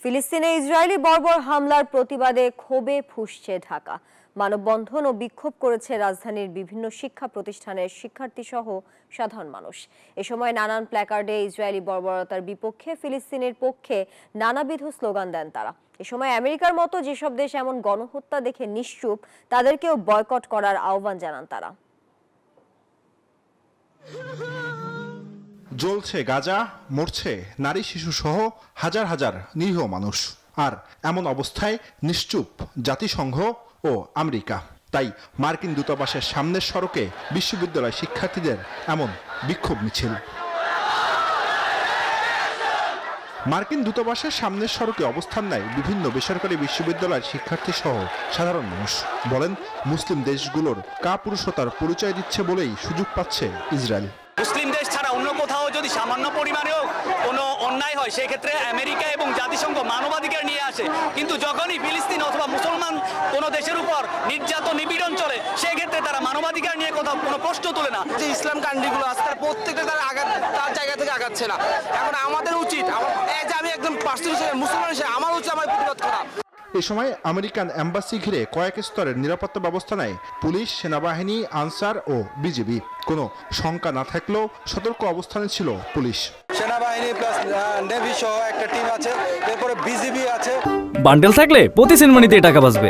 ফিলিস্তিনে ইসরায়েলি বর্বর হামলার প্রতিবাদে ক্ষোভে ফুঁসছে ঢাকা। মানববন্ধন ও বিক্ষোভ করেছে রাজধানীর বিভিন্ন শিক্ষা প্রতিষ্ঠানের শিক্ষার্থী সহ সাধারণ মানুষ। এ সময় নানান প্ল্যাকার্ডে ইসরায়েলি বর্বরতার বিপক্ষে, ফিলিস্তিনের পক্ষে নানাবিধ স্লোগান দেন তারা। এ সময় আমেরিকার মতো যেসব দেশ এমন গণহত্যা দেখে নিশ্চুপ, তাদেরকেও বয়কট করার আহ্বান জানান তারা। জ্বলছে গাজা, মরছে নারী শিশু সহ হাজার হাজার নিরীহ মানুষ। আর এমন অবস্থায় নিশ্চুপ জাতিসংঘ ও আমেরিকা। তাই মার্কিন দূতাবাসের সামনের সড়কে বিশ্ববিদ্যালয় শিক্ষার্থীদের এমন বিক্ষোভ মিছিল। মার্কিন দূতাবাসের সামনের সড়কে অবস্থান নেয় বিভিন্ন বেসরকারি বিশ্ববিদ্যালয়ের শিক্ষার্থী সহ সাধারণ মানুষ। বলেন, মুসলিম দেশগুলোর কাপুরুষতার পরিচয় দিচ্ছে বলেই সুযোগ পাচ্ছে ইসরায়েল। মুসলিম দেশ ছাড়া অন্য কোথাও যদি সামান্য পরিমাণেও কোনো অন্যায় হয়, সেক্ষেত্রে আমেরিকা এবং জাতিসংঘ মানবাধিকার নিয়ে আসে। কিন্তু যখনই ফিলিস্তিন অথবা মুসলমান কোনো দেশের উপর নির্যাতন নিপীড়ন চলে, সেক্ষেত্রে তারা মানবাধিকার নিয়ে কোনো প্রশ্ন তোলে না। যে ইসলাম কান্ট্রিগুলো আছে তার প্রত্যেকটা তার জায়গা থেকে আগাচ্ছে না। এখন আমাদের উচিত, আমি একদম পার্সোনাল হিসেবে মুসলমান হিসেবে আমার উচিত আমার প্রতিবাদ করা। এ সময় আমেরিকান এম্বাসি ঘিরে কয়েক স্তরের নিরাপত্তা ব্যবস্থা নেয় পুলিশ, সেনাবাহিনী, আনসার ও বিজিবি। কোনো শঙ্কা না থাকলেও সতর্ক অবস্থানে ছিল পুলিশ। সেনাবাহিনী প্লাস নেভি সহ একটা টিম আছে, এরপরে বিজিবি আছে। বান্ডেল থাকলে প্রতি সেনমানিতে টাকা বাঁচবে।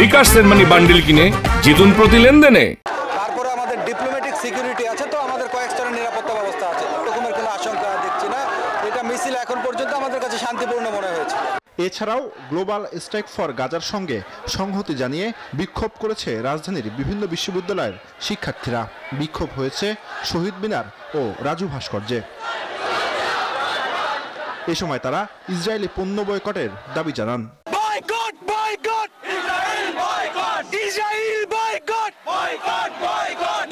বিকাশ সেনমানি বান্ডেল কিনে জিতুন প্রতি লেনদেনে। তারপরে আমাদের ডিপ্লোম্যাটিক সিকিউরিটি আছে, তো আমাদের কয়েক স্তরের নিরাপত্তা ব্যবস্থা আছে। এরকমের কোনো আশঙ্কা দেখছি না। এটা মিছিল এখন পর্যন্ত আমাদের কাছে শান্তিপূর্ণ মনে হয়েছে। এছাড়াও গ্লোবাল স্ট্রাইক ফর গাজার সঙ্গে সংহতি জানিয়ে বিক্ষোভ করেছে রাজধানীর বিভিন্ন বিশ্ববিদ্যালয়ের শিক্ষার্থীরা। বিক্ষোভ হয়েছে শহীদ মিনার ও রাজু ভাস্কর্যে। এ সময় তারা ইসরায়েলি পণ্য বয়কটের দাবি জানান।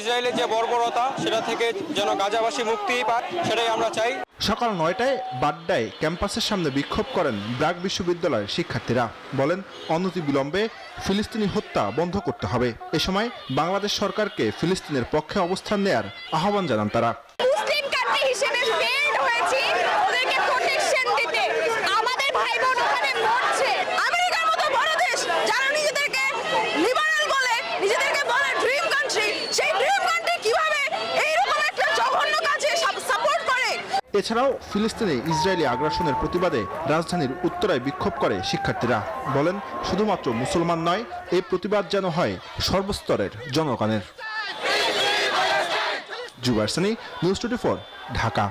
ইসরায়েলের যে বর্বরতা, সেটা থেকে যেন গাজাবাসী মুক্তি পায়, সেটাই আমরা চাই। সকাল ৯টায় বাড্ডায় ক্যাম্পাসের সামনে বিক্ষোভ করেন ব্র্যাক বিশ্ববিদ্যালয়ের শিক্ষার্থীরা। বলেন, অনতিবিলম্বে ফিলিস্তিনি হত্যা বন্ধ করতে হবে। এ সময় বাংলাদেশ সরকারকে ফিলিস্তিনের পক্ষে অবস্থান নেয়ার আহ্বান জানান তারা। মুসলিম কান্ট্রি হিসেবে ফেইল্ড হয়েছি ওদেরকে প্রোটেকশন দিতে। আমাদের ভাই বোন ওখানে মরছে। আমেরিকার মতো বড় দেশ যারা নিজেদেরকে লিবারাল বলে, নিজেদেরকে বলে ড্রিম কান্ট্রি, সেই ড্রিম কান্ট্রি কিভাবে এইরকম একটা জঘন্য কাজে সাপোর্ট করে? এছাড়াও ফিলিস্তিনে ইসরায়েলি আগ্রাসনের প্রতিবাদে রাজধানীর উত্তরায় বিক্ষোভ করে শিক্ষার্থীরা। বলেন, শুধুমাত্র মুসলমান নয়, এই প্রতিবাদ যেন হয় সর্বস্তরের জনগণের। জুবাইর সানি, নিউজ 24, ঢাকা।